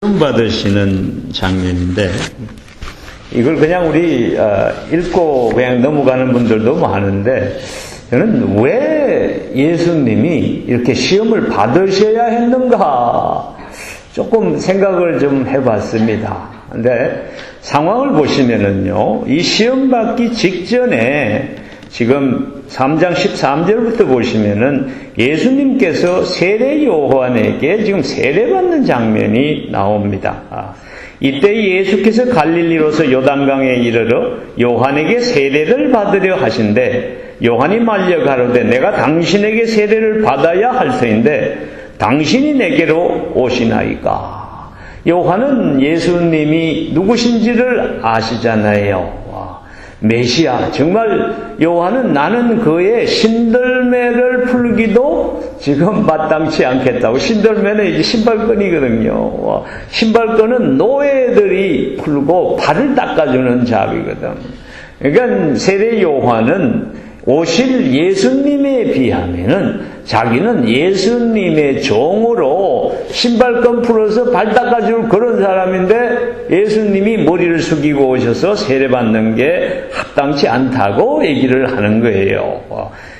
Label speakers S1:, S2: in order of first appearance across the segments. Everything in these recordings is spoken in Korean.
S1: 시험 받으시는 장면인데 이걸 그냥 우리 읽고 그냥 넘어가는 분들도 많은데 저는 왜 예수님이 이렇게 시험을 받으셔야 했는가 조금 생각을 좀 해봤습니다. 근데 상황을 보시면은요, 이 시험 받기 직전에 지금 3장 13절부터 보시면은 예수님께서 세례 요한에게 지금 세례받는 장면이 나옵니다. 이때 예수께서 갈릴리로서 요단강에 이르러 요한에게 세례를 받으려 하신대 요한이 말려 가로되 내가 당신에게 세례를 받아야 할 터인데 당신이 내게로 오시나이까. 요한은 예수님이 누구신지를 아시잖아요. 메시아. 정말 요한은 나는 그의 신들매를 풀기도 지금 마땅치 않겠다고. 신들매는 이제 신발끈이거든요. 신발끈은 노예들이 풀고 발을 닦아주는 잡이거든. 그러니까 세례 요한은 오실 예수님에 비하면은 자기는 예수님의 종으로 신발끈 풀어서 발 닦아줄 그런 사람인데 예수님이 머리를 숙이고 오셔서 세례받는 게 합당치 않다고 얘기를 하는 거예요.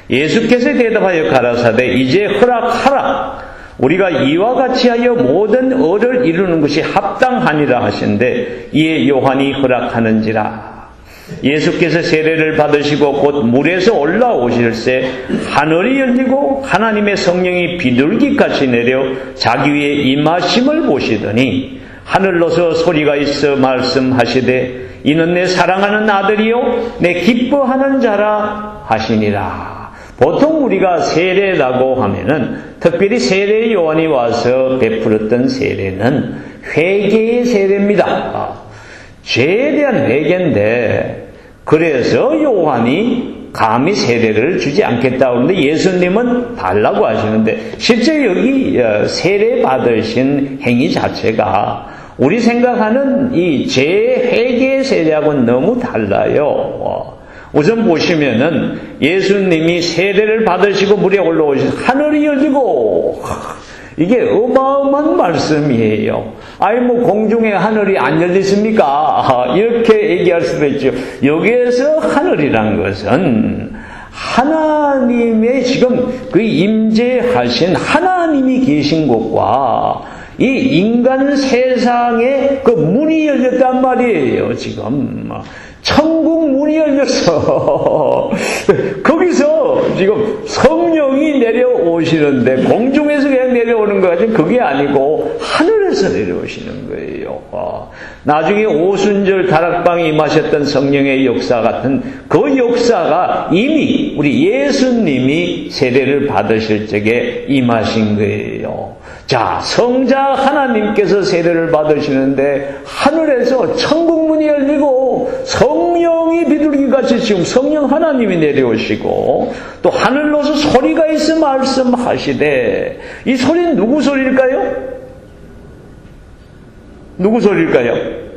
S1: 예수께서 대답하여 가라사대 이제 허락하라. 우리가 이와 같이 하여 모든 의를 이루는 것이 합당하니라 하신데 이에 요한이 허락하는지라. 예수께서 세례를 받으시고 곧 물에서 올라오실새 하늘이 열리고 하나님의 성령이 비둘기같이 내려 자기 위에 임하심을 보시더니 하늘로서 소리가 있어 말씀하시되 이는 내 사랑하는 아들이요 내 기뻐하는 자라 하시니라. 보통 우리가 세례라고 하면은 특별히 세례 요한이 와서 베풀었던 세례는 회개의 세례입니다. 죄에 대한 회개인데 그래서 요한이 감히 세례를 주지 않겠다고 하는데 예수님은 달라고 하시는데 실제 여기 세례 받으신 행위 자체가 우리 생각하는 이 재회개 세례하고는 너무 달라요. 우선 보시면은 예수님이 세례를 받으시고 물에 올라오셔서 하늘이 열리고 이게 어마어마한 말씀이에요. 아니 뭐 공중에 하늘이 안 열렸습니까? 이렇게 얘기할 수도 있죠. 여기에서 하늘이란 것은 하나님의 지금 그 임재하신 하나님이 계신 곳과 이 인간 세상에 그 문이 열렸단 말이에요. 지금 천국 문이 열렸어. 거기서 지금 성령이 내려오시는데 공중에서 그냥 내려오는 거 같은 그게 아니고 하늘에서 내려오시는 거예요. 나중에 오순절 다락방에 임하셨던 성령의 역사 같은 그 역사가 이미 우리 예수님이 세례를 받으실 적에 임하신 거예요. 자, 성자 하나님께서 세례를 받으시는데 하늘에서 천국문이 열리고 성령이 비둘기같이 지금 성령 하나님이 내려오시고 또 하늘로서 소리가 있어 말씀하시되 이 소리는 누구 소리일까요? 누구 소리일까요?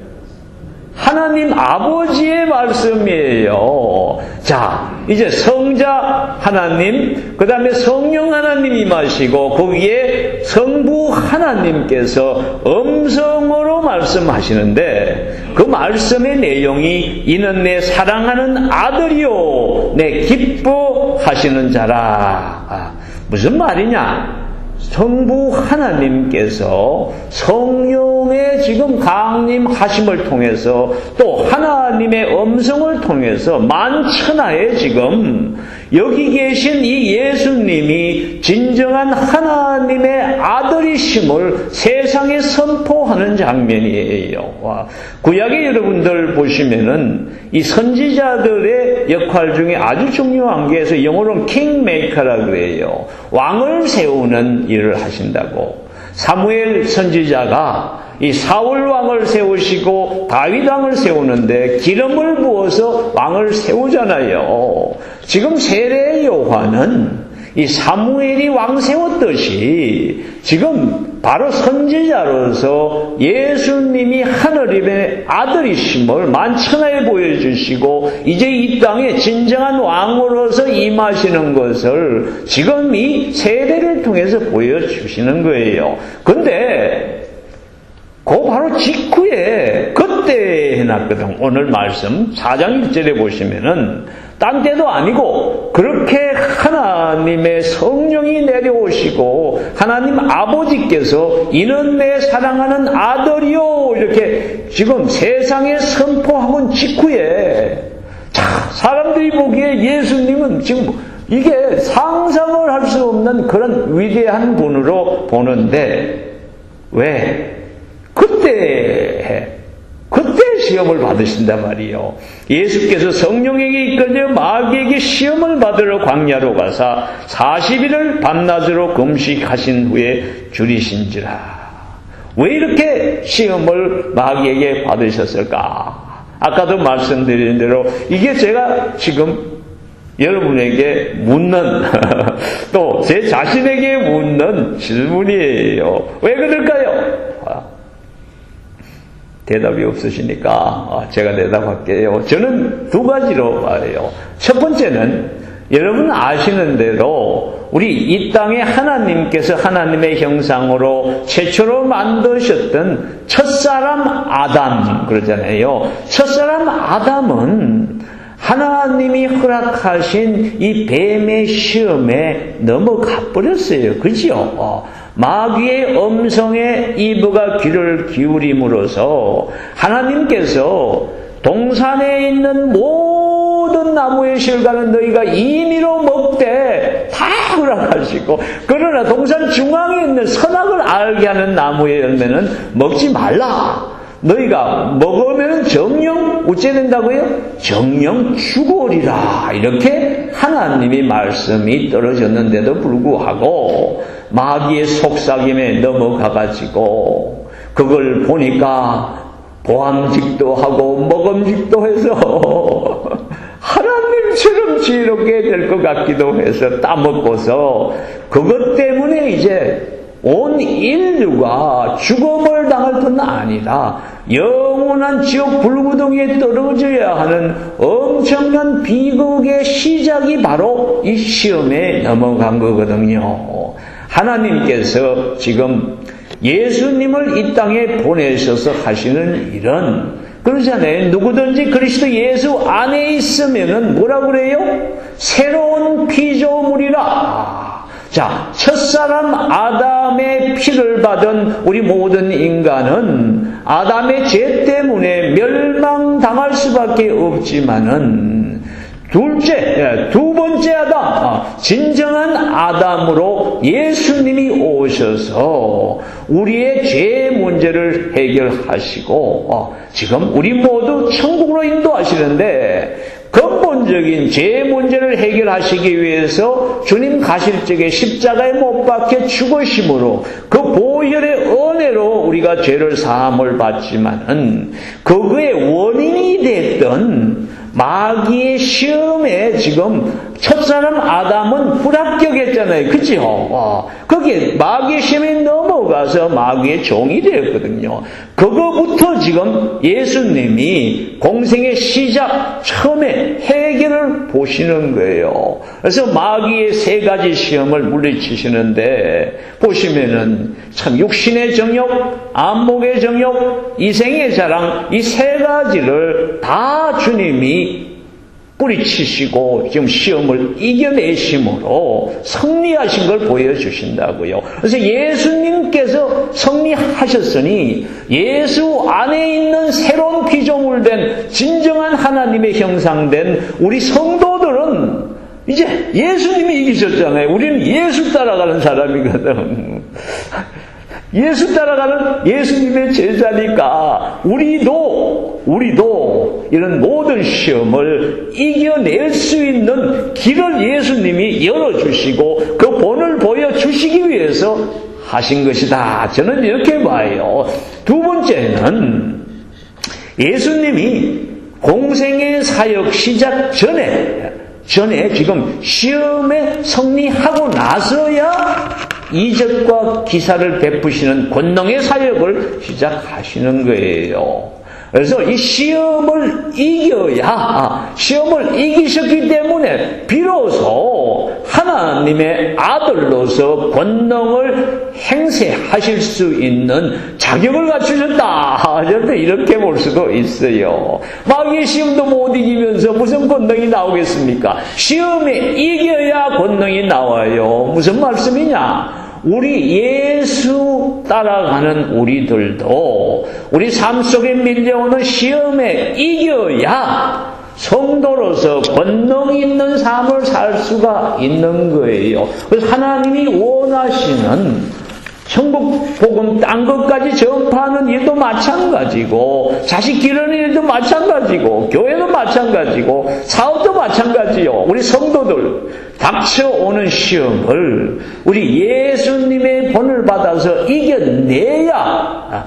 S1: 하나님 아버지의 말씀이에요. 자, 이제 성자 하나님, 그 다음에 성령 하나님이 임하시고 거기에 성부 하나님께서 음성으로 말씀하시는데 그 말씀의 내용이 이는 내 사랑하는 아들이요 내 기뻐하시는 자라. 무슨 말이냐? 성부 하나님께서 성령의 지금 강림하심을 통해서 또 하나님의 음성을 통해서 만천하에 지금 여기 계신 이 예수님이 진정한 하나님의 아들이심을 세상에 선포하는 장면이에요. 구약의 여러분들 보시면은 이 선지자들의 역할 중에 아주 중요한 게 해서 영어로는 킹메이커라 그래요. 왕을 세우는 일을 하신다고. 사무엘 선지자가 이 사울 왕을 세우시고 다윗 왕을 세우는데 기름을 부어서 왕을 세우잖아요. 지금 세례 요한은 이 사무엘이 왕 세웠듯이 지금 바로 선지자로서 예수님이 하늘의 아들이심을 만천하에 보여주시고 이제 이 땅에 진정한 왕으로서 임하시는 것을 지금 이 세례를 통해서 보여주시는 거예요. 근데 그 바로 직후에 그때 해놨거든. 오늘 말씀 4장 1절에 보시면은 딴 때도 아니고 그렇게 하나님의 성령이 내려오시고 하나님 아버지께서 이는 내 사랑하는 아들이요 이렇게 지금 세상에 선포하고 직후에 자, 사람들이 보기에 예수님은 지금 이게 상상을 할 수 없는 그런 위대한 분으로 보는데 왜? 그때 시험을 받으신단 말이에요. 예수께서 성령에게 이끌려 마귀에게 시험을 받으러 광야로 가사 40일을 밤낮으로 금식하신 후에 줄이신지라. 왜 이렇게 시험을 마귀에게 받으셨을까? 아까도 말씀드린 대로 이게 제가 지금 여러분에게 묻는 또 제 자신에게 묻는 질문이에요. 왜 그럴까요? 대답이 없으시니까 제가 대답할게요. 저는 두 가지로 봐요. 첫 번째는 여러분 아시는 대로 우리 이 땅에 하나님께서 하나님의 형상으로 최초로 만드셨던 첫사람 아담 그러잖아요. 첫사람 아담은 하나님이 허락하신 이 뱀의 시험에 넘어가 버렸어요. 그죠? 마귀의 음성에 이브가 귀를 기울임으로써 하나님께서 동산에 있는 모든 나무의 실과는 너희가 임의로 먹되 다 허락하시고 그러나 동산 중앙에 있는 선악을 알게 하는 나무의 열매는 먹지 말라. 너희가 먹으면 정령 어째 된다고요? 정령 죽으리라. 이렇게 하나님이 말씀이 떨어졌는데도 불구하고 마귀의 속삭임에 넘어가가지고 그걸 보니까 보암직도 하고 먹음직도 해서 하나님처럼 지혜롭게 될 것 같기도 해서 따먹고서 그것 때문에 이제 온 인류가 죽음을 당할 뿐 아니라 영원한 지옥 불구덩이에 떨어져야 하는 엄청난 비극의 시작이 바로 이 시험에 넘어간 거거든요. 하나님께서 지금 예수님을 이 땅에 보내셔서 하시는 일은 그러잖아요. 누구든지 그리스도 예수 안에 있으면은 뭐라 그래요? 새로운 피조물이라. 자, 첫사람 아담의 피를 받은 우리 모든 인간은 아담의 죄 때문에 멸망당할 수밖에 없지만은 두 번째 아담, 진정한 아담으로 예수님이 오셔서 우리의 죄 문제를 해결하시고 지금 우리 모두 천국으로 인도하시는데 근본적인 죄 문제를 해결하시기 위해서 주님 가실 적에 십자가에 못 박혀 죽으심으로 그 보혈의 은혜로 우리가 죄를 사함을 받지만은 그거의 원인이 됐던 마귀의 시험에 지금 첫사람 아담은 불합격했잖아요. 그죠? 거기에 마귀의 시험에 넘어가서 마귀의 종이 되었거든요. 그거부터 지금 예수님이 공생의 시작 처음에 해결을 보시는 거예요. 그래서 마귀의 세 가지 시험을 물리치시는데 보시면은 참 육신의 정욕, 안목의 정욕, 이생의 자랑 이 세 가지를 다 주님이 뿌리치시고 지금 시험을 이겨내심으로 승리하신 걸 보여주신다고요. 그래서 예수님께서 승리하셨으니 예수 안에 있는 새로운 피조물 된 진정한 하나님의 형상된 우리 성도들은 이제 예수님이 이기셨잖아요. 우리는 예수 따라가는 사람이거든. 예수 따라가는 예수님의 제자니까 우리도 이런 모든 시험을 이겨낼 수 있는 길을 예수님이 열어주시고 그 본을 보여주시기 위해서 하신 것이다. 저는 이렇게 봐요. 두 번째는 예수님이 공생의 사역 시작 전에 지금 시험에 승리하고 나서야 이적과 기사를 베푸시는 권능의 사역을 시작하시는 거예요. 그래서 이 시험을 이겨야, 시험을 이기셨기 때문에 비로소 하나님의 아들로서 권능을 행세하실 수 있는 자격을 갖추셨다. 이렇게 볼 수도 있어요. 마귀의 시험도 못 이기면서 무슨 권능이 나오겠습니까? 시험에 이겨야 권능이 나와요. 무슨 말씀이냐? 우리 예수 따라가는 우리들도 우리 삶 속에 밀려오는 시험에 이겨야 성도로서 권능 있는 삶을 살 수가 있는 거예요. 그래서 하나님이 원하시는 천국 복음 딴 것까지 전파하는 일도 마찬가지고, 자식 기르는 일도 마찬가지고, 교회도 마찬가지고, 사업도 마찬가지요. 우리 성도들 닥쳐오는 시험을 우리 예수님의 본을 받아서 이겨내야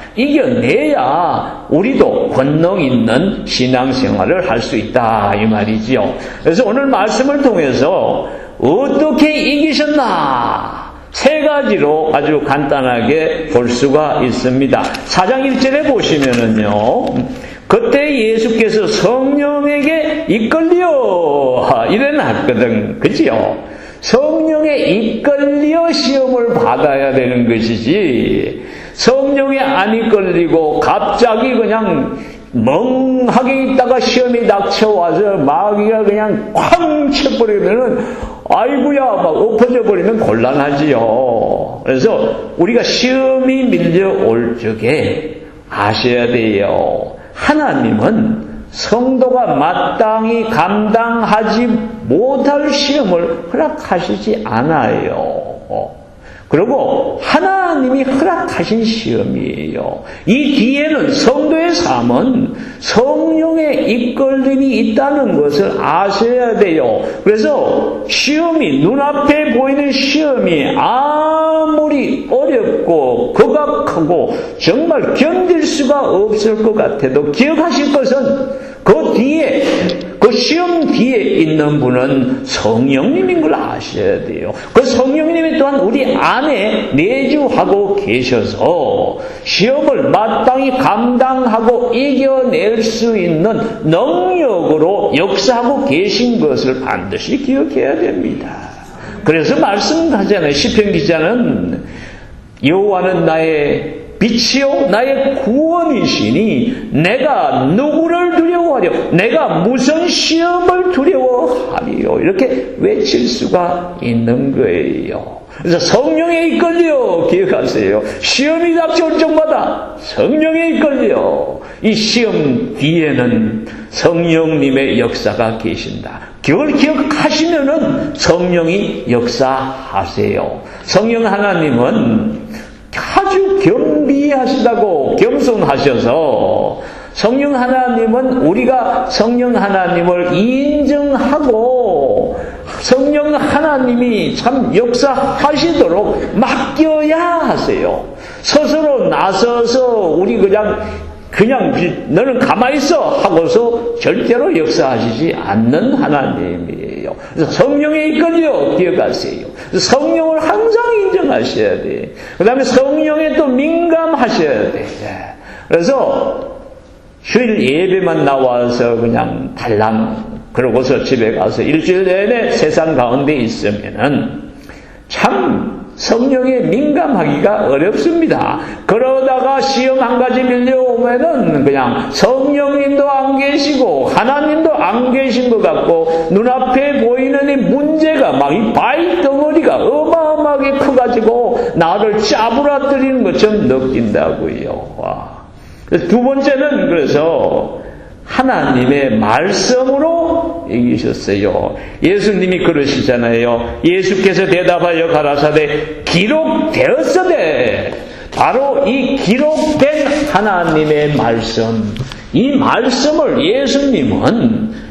S1: 우리도 권능 있는 신앙생활을 할 수 있다 이 말이지요. 그래서 오늘 말씀을 통해서 어떻게 이기셨나? 세 가지로 아주 간단하게 볼 수가 있습니다. 4장 1절에 보시면은요, 그때 예수께서 성령에게 이끌려 이래 놨거든. 그지요? 성령에 이끌려 시험을 받아야 되는 것이지, 성령에 안 이끌리고 갑자기 그냥 멍하게 있다가 시험이 닥쳐와서 마귀가 그냥 쾅 쳐버리면은 아이고야 막 엎어져 버리면 곤란하지요. 그래서 우리가 시험이 밀려올 적에 아셔야 돼요. 하나님은 성도가 마땅히 감당하지 못할 시험을 허락하시지 않아요. 그리고 하나님이 허락하신 시험이에요. 이 뒤에는 성도의 삶은 성령의 이끌림이 있다는 것을 아셔야 돼요. 그래서 시험이, 눈앞에 보이는 시험이 아무리 어렵고 극악하고 정말 견딜 수가 없을 것 같아도 기억하실 것은 그 뒤에, 그 시험 뒤에 있는 분은 성령님인 걸 아셔야 돼요. 그 성령님이 또한 우리 안에 내주하고 계셔서 시험을 마땅히 감당하고 이겨낼 수 있는 능력으로 역사하고 계신 것을 반드시 기억해야 됩니다. 그래서 말씀하잖아요. 시편 기자는 여호와는 나의 빛이요 나의 구원이시니 내가 누구를 두려워하려, 내가 무슨 시험을 두려워하리요, 이렇게 외칠 수가 있는 거예요. 그래서 성령에 이끌려, 기억하세요. 시험이 닥쳐올 적마다 성령에 이끌려. 이 시험 뒤에는 성령님의 역사가 계신다. 그걸 기억하시면은 성령이 역사하세요. 성령 하나님은 아주 겸비하시다고, 겸손하셔서 성령 하나님은 우리가 성령 하나님을 인정하고 성령 하나님이 참 역사하시도록 맡겨야 하세요. 스스로 나서서 우리 그냥 너는 가만히 있어 하고서 절대로 역사하시지 않는 하나님이에요. 그래서 성령에 이끌려, 기억하세요. 성령을 항상 인정하셔야 돼. 그 다음에 성령에 또 민감하셔야 돼. 그래서 휴일 예배만 나와서 그냥 달랑 그러고서 집에 가서 일주일 내내 세상 가운데 있으면은 참 성령에 민감하기가 어렵습니다. 그러다가 시험 한 가지 밀려오면은 그냥 성령님도 안 계시고 하나님도 안 계신 것 같고 눈앞에 보이는 이 문제가 막 이 바위 덩어리가 어마어마하게 커가지고 나를 짜부라뜨리는 것처럼 느낀다고요. 와. 두 번째는 그래서 하나님의 말씀으로 이기셨어요. 예수님이 그러시잖아요. 예수께서 대답하여 가라사대 기록되었으되, 바로 이 기록된 하나님의 말씀, 이 말씀을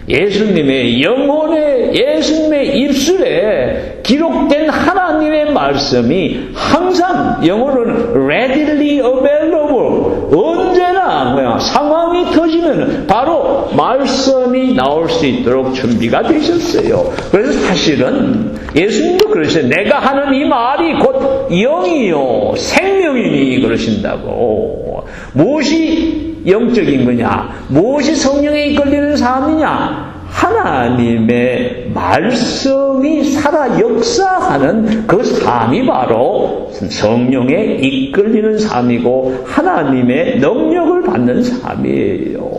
S1: 예수님의 영혼에, 예수님의 입술에 기록된 하나님의 말씀이 항상 영어로는 readily available, 언제나 상황이 터지면 바로 말씀이 나올 수 있도록 준비가 되셨어요. 그래서 사실은 예수님도 그러셔요. 내가 하는 이 말이 곧 영이요 생명이니 그러신다고. 무엇이 영적인 거냐? 무엇이 성령에 이끌리는 삶이냐? 하나님의 말씀이 살아 역사하는 그 삶이 바로 성령에 이끌리는 삶이고 하나님의 능력을 받는 삶이에요.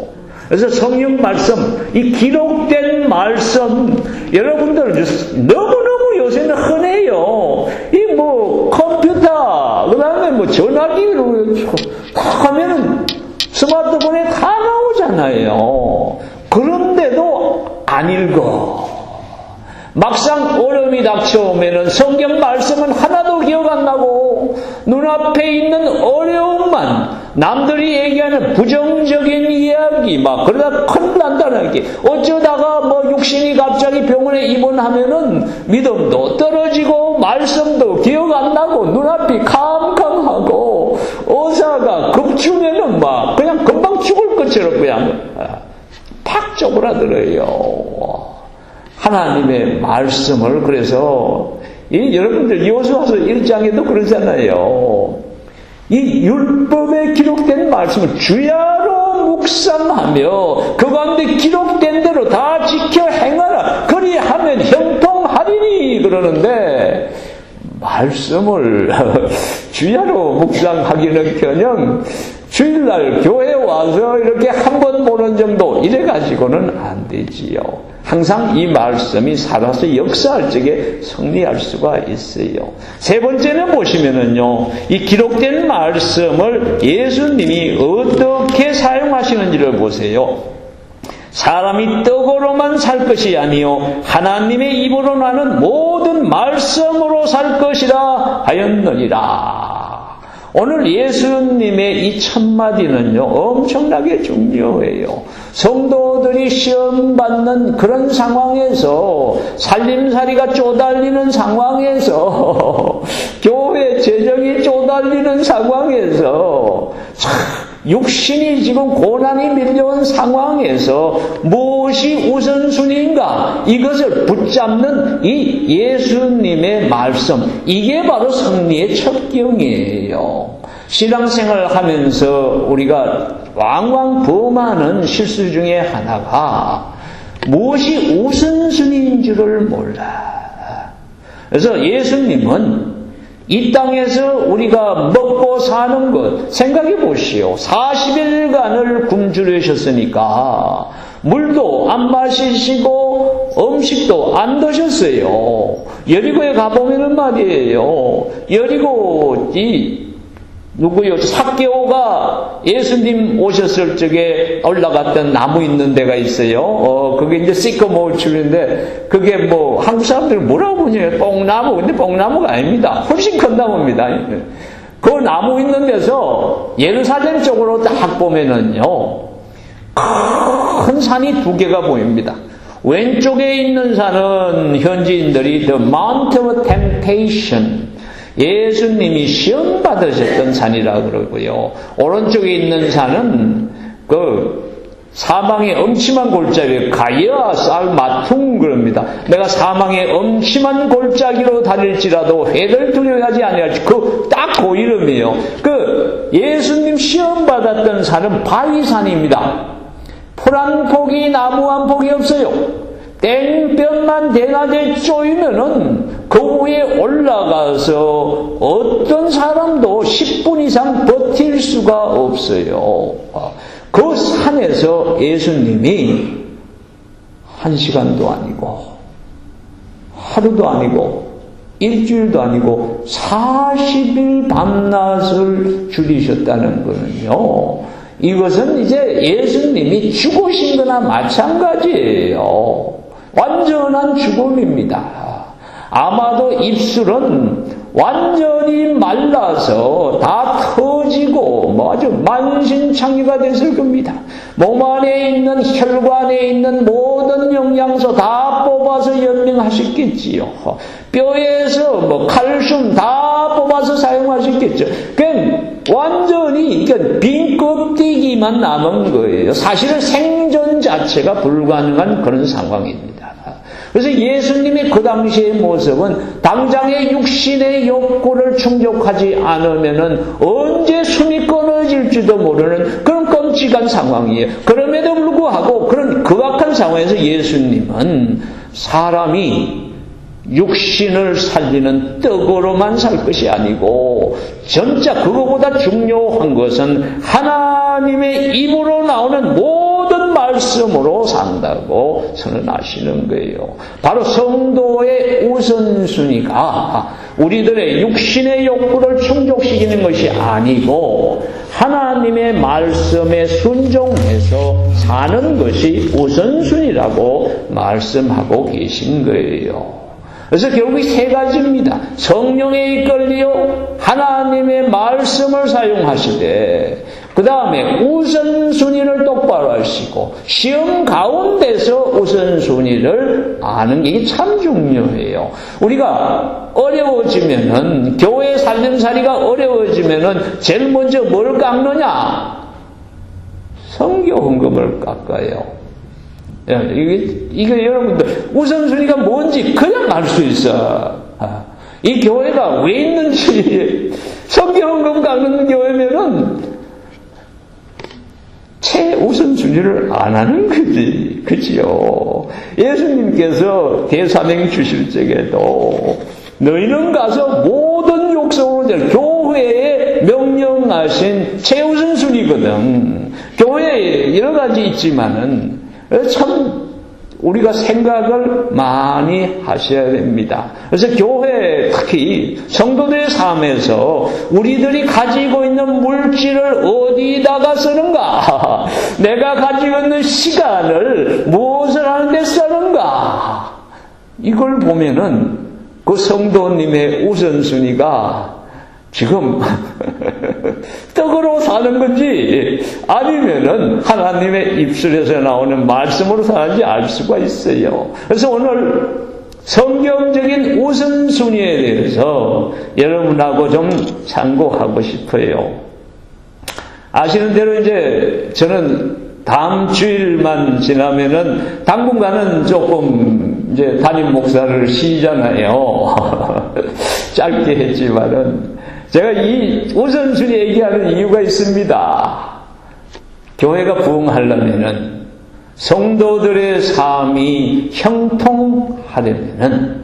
S1: 그래서 성령 말씀, 이 기록된 말씀, 여러분들 너무너무 요새는 흔해요. 이 컴퓨터, 그 다음에 전화기로 다 하면은 스마트폰에 다 나오잖아요. 그런데도 안 읽어. 막상 어려움이 닥쳐오면은 성경 말씀은 하나도 기억 안 나고 눈앞에 있는 어려움만 남들이 얘기하는 부정적인 이야기 그러다 큰일 난다는 게 어쩌다가 육신이 갑자기 병원에 입원하면은 믿음도 떨어지고 말씀도 기억 안 나고 눈앞이 캄캄하고 의사가 급주면은 그냥 금방 죽을 것처럼 그냥 팍 쪼그라들어요. 하나님의 말씀을 그래서 여러분들 여호수아서 1장에도 그러잖아요. 이 율법에 기록된 말씀을 주야로 묵상하며 그 가운데 기록된 대로 다 지켜 행하라. 그리하면 형통하리니 그러는데 말씀을 주야로 묵상하기는커녕 주일날 교회 와서 이렇게 한 번 보는 정도 이래가지고는 안 되지요. 항상 이 말씀이 살아서 역사할 적에 승리할 수가 있어요. 세 번째는 보시면은요, 이 기록된 말씀을 예수님이 어떻게 사용하시는지를 보세요. 사람이 떡으로만 살 것이 아니요 하나님의 입으로 나는 모든 말씀으로 살 것이라 하였느니라. 오늘 예수님의 이 첫마디는요 엄청나게 중요해요. 성도들이 시험받는 그런 상황에서 살림살이가 쪼달리는 상황에서 교회 재정이 쪼달리는 상황에서 육신이 지금 고난이 밀려온 상황에서 무엇이 우선순위인가 이것을 붙잡는 이 예수님의 말씀, 이게 바로 승리의 첩경이에요. 신앙생활을 하면서 우리가 왕왕 범하는 실수 중에 하나가 무엇이 우선순위인 줄을 몰라. 그래서 예수님은 이 땅에서 우리가 먹고 사는 것 생각해 보시오. 40일간을 굶주리셨으니까 물도 안 마시시고 음식도 안 드셨어요. 여리고에 가보면은 말이에요. 여리고 삭개오가 예수님 오셨을 적에 올라갔던 나무 있는 데가 있어요. 그게 이제 시커모어 줄인데, 그게 한국 사람들은 뭐라고 부르냐? 뽕나무. 근데 뽕나무가 아닙니다. 훨씬 큰 나무입니다. 그 나무 있는 데서 예루살렘 쪽으로 딱 보면은요, 큰 산이 두 개가 보입니다. 왼쪽에 있는 산은 현지인들이 The Mount of Temptation, 예수님이 시험 받으셨던 산이라 그러고요. 오른쪽에 있는 산은 사망의 엄침한 골짜기 가이아 살마퉁 그럽니다. 내가 사망의 엄침한 골짜기로 다닐지라도 회를 두려워하지 아니할지 딱 그 이름이에요. 예수님 시험 받았던 산은 바위산입니다. 풀 한 폭이 나무 한 폭이 없어요. 땡볕만 대낮에 쪼이면은 그 위에 올라가서 어떤 사람도 10분 이상 버틸 수가 없어요. 그 산에서 예수님이 1시간도 아니고 하루도 아니고 일주일도 아니고 40일 밤낮을 줄이셨다는 거는요, 이것은 이제 예수님이 죽으신 거나 마찬가지예요. 완전한 죽음입니다. 아마도 입술은 완전히 말라서 다 터지고 아주 만신창이가 됐을 겁니다. 몸 안에 있는 혈관에 있는 모든 영양소 다 뽑아서 연명하셨겠지요. 뼈에서 칼슘 다 뽑아서 사용하셨겠죠. 그냥 완전히 빈 껍데기만 남은 거예요. 사실은 생존 자체가 불가능한 그런 상황입니다. 그래서 예수님의 그 당시의 모습은 당장의 육신의 욕구를 충족하지 않으면은 언제 숨이 끊어질지도 모르는 그런 끔찍한 상황이에요. 그럼에도 불구하고 그런 극악한 상황에서 예수님은 사람이 육신을 살리는 떡으로만 살 것이 아니고 진짜 그거보다 중요한 것은 하나님의 입으로 나오는 모든 말씀으로 산다고 선언하시는 거예요. 바로 성도의 우선순위가 우리들의 육신의 욕구를 충족시키는 것이 아니고 하나님의 말씀에 순종해서 사는 것이 우선순위라고 말씀하고 계신 거예요. 그래서 결국 세 가지입니다. 성령에 이끌려 하나님의 말씀을 사용하시되 그 다음에 우선순위를 똑바로 하시고 시험 가운데서 우선순위를 아는 게 참 중요해요. 우리가 어려워지면은 교회 살림살이가 어려워지면은 제일 먼저 뭘 깎느냐? 선교 헌금을 깎아요. 이게 여러분들 우선순위가 뭔지 그냥 알 수 있어. 이 교회가 왜 있는지 선교헌금 깎는 교회면은 최우선순위를 안 하는 거지. 그지요? 예수님께서 대사명 주실 적에도 너희는 가서 모든 족속으로 교회에 명령하신 최우선순위거든. 교회에 여러 가지 있지만은 참 우리가 생각을 많이 하셔야 됩니다. 그래서 교회 특히 성도들의 삶에서 우리들이 가지고 있는 물질을 어디다가 쓰는가? 내가 가지고 있는 시간을 무엇을 하는데 쓰는가? 이걸 보면은 그 성도님의 우선순위가 지금 떡으로 사는 건지 아니면은 하나님의 입술에서 나오는 말씀으로 사는지 알 수가 있어요. 그래서 오늘 성경적인 우선순위에 대해서 여러분하고 좀 참고하고 싶어요. 아시는 대로 이제 저는 다음 주일만 지나면은 당분간은 조금 이제 담임 목사를 쉬잖아요. 짧게 했지만은 제가 이 우선순위 얘기하는 이유가 있습니다. 교회가 부흥하려면은 성도들의 삶이 형통하려면은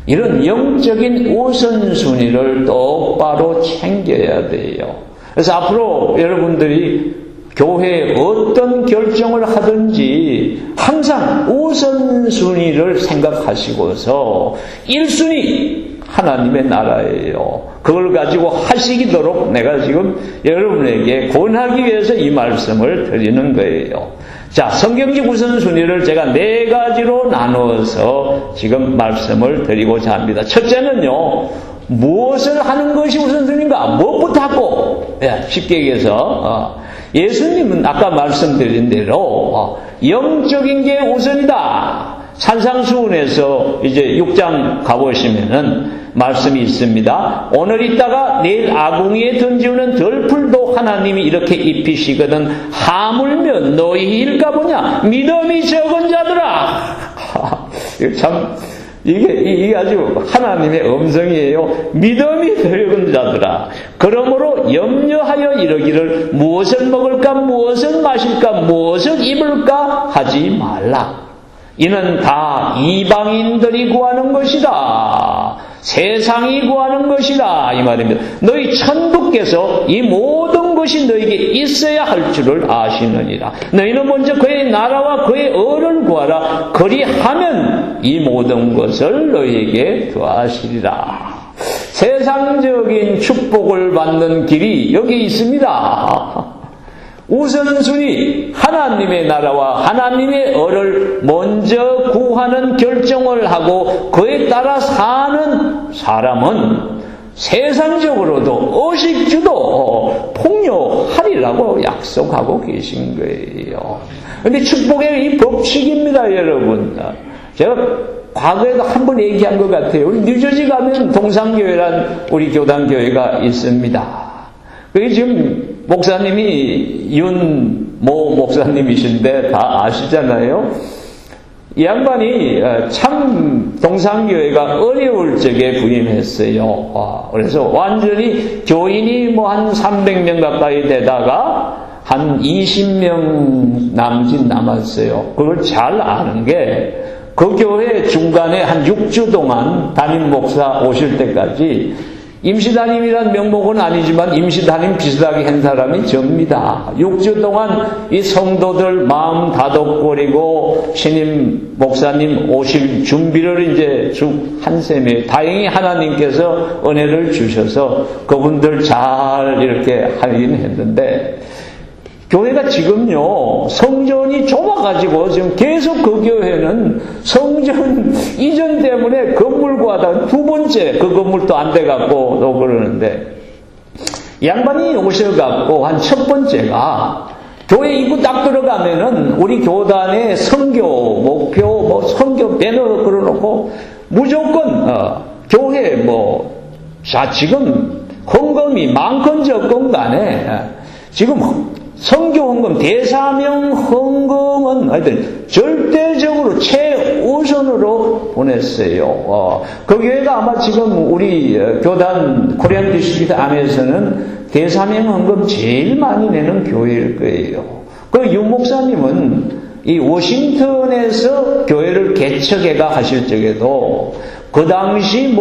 S1: 이런 영적인 우선순위를 똑바로 챙겨야 돼요. 그래서 앞으로 여러분들이 교회에 어떤 결정을 하든지 항상 우선순위를 생각하시고서 1순위 하나님의 나라예요. 그걸 가지고 하시도록 내가 지금 여러분에게 권하기 위해서 이 말씀을 드리는 거예요. 자, 성경적 우선순위를 제가 4가지로 나누어서 지금 말씀을 드리고자 합니다. 첫째는요, 무엇을 하는 것이 우선순위인가? 무엇부터 하고? 쉽게 얘기해서 예수님은 아까 말씀드린 대로 영적인 게 우선이다. 산상수훈에서 이제 6장 가보시면은 말씀이 있습니다. 오늘 있다가 내일 아궁이에 던지우는 덜풀도 하나님이 이렇게 입히시거든 하물며 너희 일까 보냐 믿음이 적은 자들아. 이게 아주 하나님의 음성이에요. 믿음이 적은 자들아. 그러므로 염려하여 이르기를 무엇을 먹을까 무엇을 마실까 무엇을 입을까 하지 말라. 이는 다 이방인들이 구하는 것이다. 세상이 구하는 것이다. 이 말입니다. 너희 천부께서 이 모든 것이 너에게 있어야 할 줄을 아시느니라. 너희는 먼저 그의 나라와 그의 의를 구하라. 그리하면 이 모든 것을 너희에게 더하시리라. 세상적인 축복을 받는 길이 여기 있습니다. 우선순위 하나님의 나라와 하나님의 의를 먼저 구하는 결정을 하고 그에 따라 사는 사람은 세상적으로도 의식주도 풍요하리라고 약속하고 계신 거예요. 그런데 축복의 이 법칙입니다, 여러분. 제가 과거에도 한번 얘기한 것 같아요. 우리 뉴저지 가면 동산교회란 우리 교단교회가 있습니다. 그게 지금 목사님이 윤모 목사님이신데 다 아시잖아요. 이 양반이 참 동산교회가 어려울 적에 부임했어요. 그래서 완전히 교인이 뭐 한 300명 가까이 되다가 한 20명 남짓 남았어요. 그걸 잘 아는 게 그 교회 중간에 한 6주 동안 담임 목사 오실 때까지 임시담임이란 명목은 아니지만 임시담임 비슷하게 한 사람이 접니다. 6주 동안 이 성도들 마음 다독거리고 신임 목사님 오실 준비를 이제 쭉 한 셈이에요. 다행히 하나님께서 은혜를 주셔서 그분들 잘 이렇게 하긴 했는데, 교회가 지금요, 성전이 좁아가지고 지금 계속 그 교회는 성전 이전 때문에 건물과 두 번째 그 건물도 안 돼갖고 또 그러는데, 양반이 오셔갖고 한 첫 번째가 교회 입구 딱 들어가면은 우리 교단의 선교 목표, 뭐 선교 배너 걸어놓고 무조건, 교회 자, 지금 헌금이 많건 적건 간에 지금 선교 헌금, 대사명 헌금은 하여튼 절대적으로 최우선으로 보냈어요. 그 교회가 아마 지금 우리 교단 코리안 디스트릭트 안에서는 대사명 헌금 제일 많이 내는 교회일 거예요. 그 유 목사님은 이 워싱턴에서 교회를 개척해가 하실 적에도 그 당시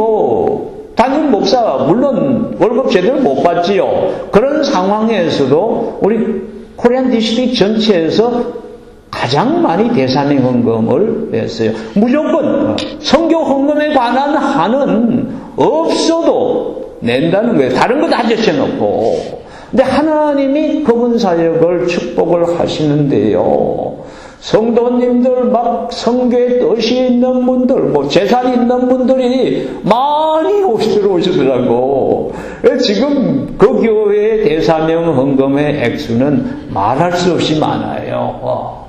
S1: 담임 목사 물론 월급 제대로 못 받지요. 그런 상황에서도 우리 코리안 디스트릭트 전체에서 가장 많이 대사명 헌금을 냈어요. 무조건 선교 헌금에 관한 한은 없어도 낸다는 거예요. 다른 거 다 제쳐놓고. 근데 하나님이 그분 사역을 축복을 하시는데요. 성도님들 막 성교에 뜻이 있는 분들, 재산 있는 분들이 많이 오시더라고. 지금 그 교회의 대사명 헌금의 액수는 말할 수 없이 많아요.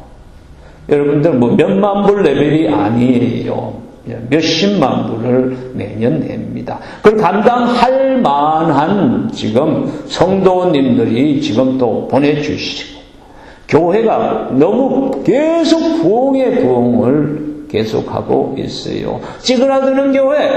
S1: 여러분들 몇만 불 레벨이 아니에요. 몇십만 불을 매년 냅니다. 그걸 감당할 만한 지금 성도님들이 지금 또 보내주시고, 교회가 너무 계속 부흥의 부흥을 계속하고 있어요. 찌그러드는 교회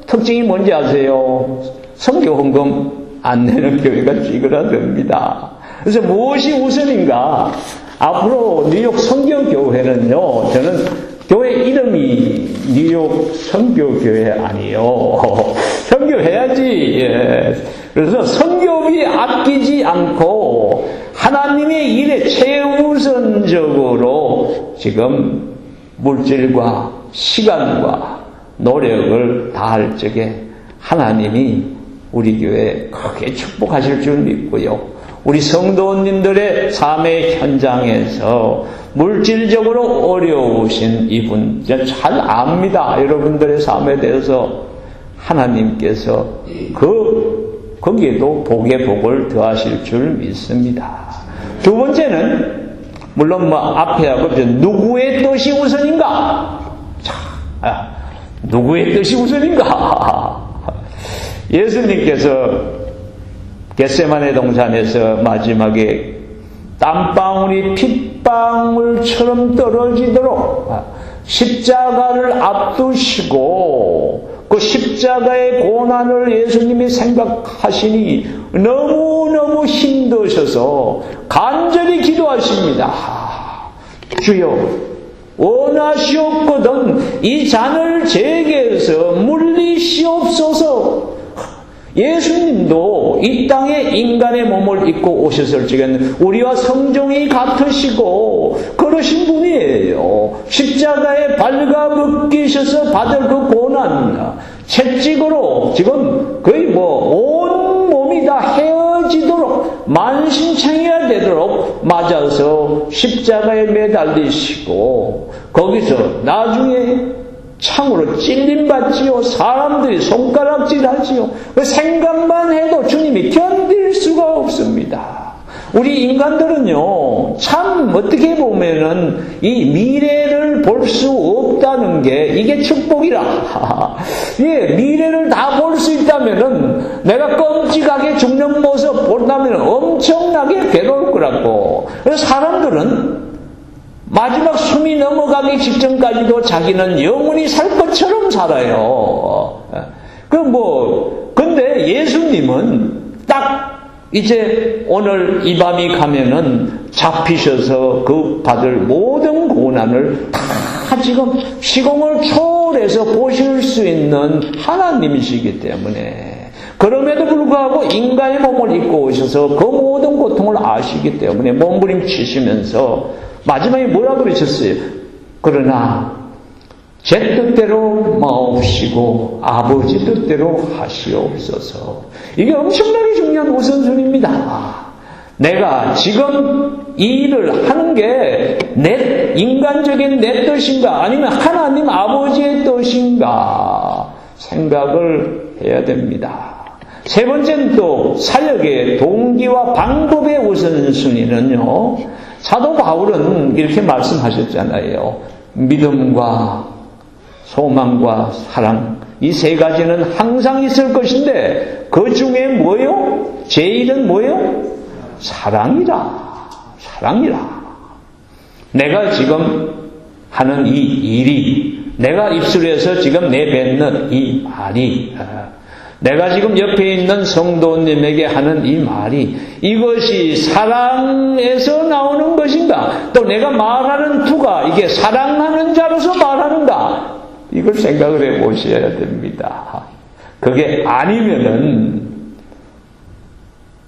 S1: 특징이 뭔지 아세요? 선교 헌금 안 내는 교회가 찌그러듭니다. 그래서 무엇이 우선인가? 앞으로 뉴욕 선교교회는요, 저는 교회 이름이 뉴욕 선교교회 아니에요. 선교해야지. 예. 그래서 선교비 아끼지 않고 하나님의 일에 최우선적으로 지금 물질과 시간과 노력을 다할 적에 하나님이 우리 교회에 크게 축복하실 줄 믿고요. 우리 성도님들의 삶의 현장에서 물질적으로 어려우신 이분 잘 압니다. 여러분들의 삶에 대해서 하나님께서 거기에도 복의 복을 더하실 줄 믿습니다. 두 번째는 물론 앞에 하고 누구의 뜻이 우선인가? 누구의 뜻이 우선인가? 예수님께서 겟세마네 동산에서 마지막에 땀방울이 핏방울처럼 떨어지도록 십자가를 앞두시고 그 십자가의 고난을 예수님이 생각하시니 너무너무 힘드셔서 간절히 기도하십니다. 주여, 원하시옵거든 이 잔을 제게에서 물리시옵소서. 예수님도 이 땅에 인간의 몸을 입고 오셨을 적에는 우리와 성종이 같으시고 그러신 분이에요. 십자가에 발가벗기셔서 받을 그 고난, 채찍으로 지금 거의 온 몸이 다 헤어지도록 만신창이가 되도록 맞아서 십자가에 매달리시고 거기서 나중에 창으로 찔림받지요. 사람들이 손가락질하지요. 그 생각만 해도 주님이 견딜 수가 없습니다. 우리 인간들은요, 참 어떻게 보면은 이 미래를 볼 수 없다는 게 이게 축복이라. 예, 미래를 다 볼 수 있다면은 내가 끔찍하게 죽는 모습 본다면 엄청나게 괴로울 거라고. 그래서 사람들은 마지막 숨이 넘어가기 직전까지도 자기는 영원히 살 것처럼 살아요. 근데 예수님은 딱 이제 오늘 이 밤이 가면은 잡히셔서 그 받을 모든 고난을 다 지금 시공을 초월해서 보실 수 있는 하나님이시기 때문에, 그럼에도 불구하고 인간의 몸을 입고 오셔서 그 모든 고통을 아시기 때문에 몸부림치시면서 마지막에 뭐라 그러셨어요? 그러나 제 뜻대로 마옵시고 아버지 뜻대로 하시옵소서. 이게 엄청나게 중요한 우선순위입니다. 내가 지금 이 일을 하는 게 내 인간적인 내 뜻인가 아니면 하나님 아버지의 뜻인가 생각을 해야 됩니다. 세 번째는 또 사역의 동기와 방법의 우선순위는요, 사도 바울은 이렇게 말씀하셨잖아요. 믿음과 소망과 사랑, 이 세 가지는 항상 있을 것인데 그 중에 뭐요? 제일은 뭐요? 사랑이라. 내가 지금 하는 이 일이, 내가 입술에서 지금 내뱉는 이 말이, 내가 지금 옆에 있는 성도님에게 하는 이 말이, 이것이 사랑에서 나오는 것인가? 또 내가 말하는 투가 이게 사랑하는 자로서 말하는가? 이걸 생각을 해 보셔야 됩니다. 그게 아니면은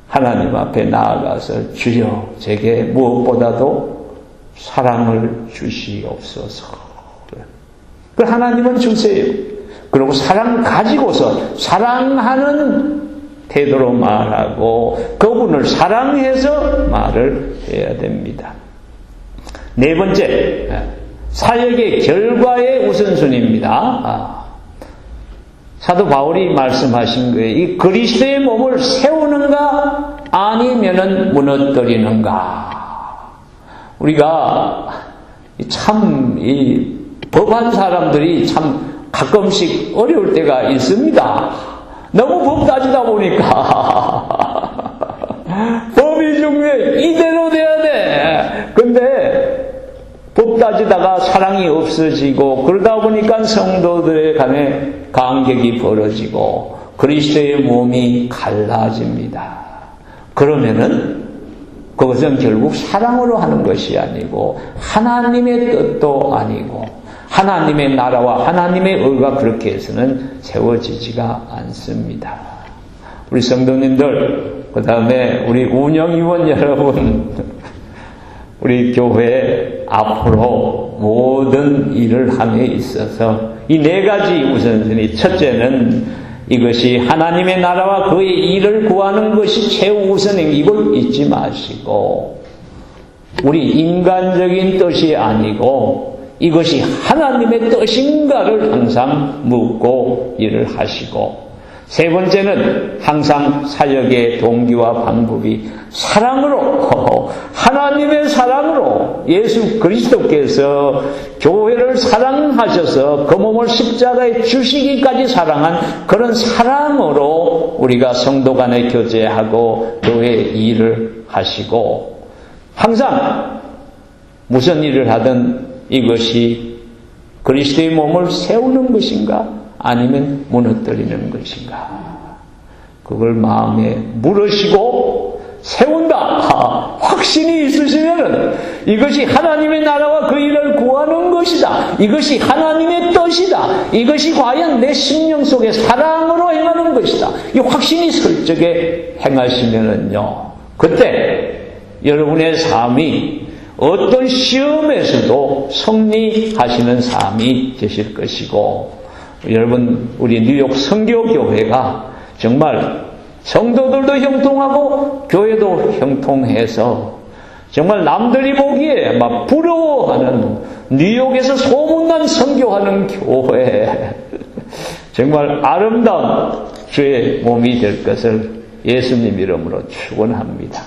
S1: 하나님 앞에 나아가서 주여 제게 무엇보다도 사랑을 주시옵소서. 그 하나님은 주세요. 그리고 사랑 가지고서 사랑하는 태도로 말하고 그분을 사랑해서 말을 해야 됩니다. 네 번째, 사역의 결과의 우선순위입니다. 사도 바울이 말씀하신 거예요. 이 그리스도의 몸을 세우는가 아니면은 무너뜨리는가. 우리가 참 이 법한 사람들이 참 가끔씩 어려울 때가 있습니다. 너무 법 따지다 보니까 법이 중요해. 이대로 돼야 돼. 근데 법 따지다가 사랑이 없어지고 그러다 보니까 성도들의 간에 간격이 벌어지고 그리스도의 몸이 갈라집니다. 그러면은 그것은 결국 사랑으로 하는 것이 아니고 하나님의 뜻도 아니고 하나님의 나라와 하나님의 의가 그렇게 해서는 세워지지가 않습니다. 우리 성도님들, 그 다음에 우리 운영위원 여러분, 우리 교회 앞으로 모든 일을 함에 있어서 이 네 가지 우선순위, 첫째는 이것이 하나님의 나라와 그의 일을 구하는 것이 최우선인 이걸 잊지 마시고, 우리 인간적인 뜻이 아니고 이것이 하나님의 뜻인가를 항상 묻고 일을 하시고, 세 번째는 항상 사역의 동기와 방법이 사랑으로, 하나님의 사랑으로, 예수 그리스도께서 교회를 사랑하셔서 그 몸을 십자가에 주시기까지 사랑한 그런 사랑으로 우리가 성도 간에 교제하고 교회 일을 하시고, 항상 무슨 일을 하든 이것이 그리스도의 몸을 세우는 것인가 아니면 무너뜨리는 것인가, 그걸 마음에 물으시고 세운다 확신이 있으시면 이것이 하나님의 나라와 그 일을 구하는 것이다, 이것이 하나님의 뜻이다, 이것이 과연 내 심령 속에 사랑으로 행하는 것이다, 이 확신이 설적에 행하시면은요, 그때 여러분의 삶이 어떤 시험에서도 승리하시는 삶이 되실 것이고, 여러분, 우리 뉴욕 선교교회가 정말 성도들도 형통하고 교회도 형통해서 정말 남들이 보기에 막 부러워하는 뉴욕에서 소문난 선교하는 교회, 정말 아름다운 주의 몸이 될 것을 예수님 이름으로 축원합니다.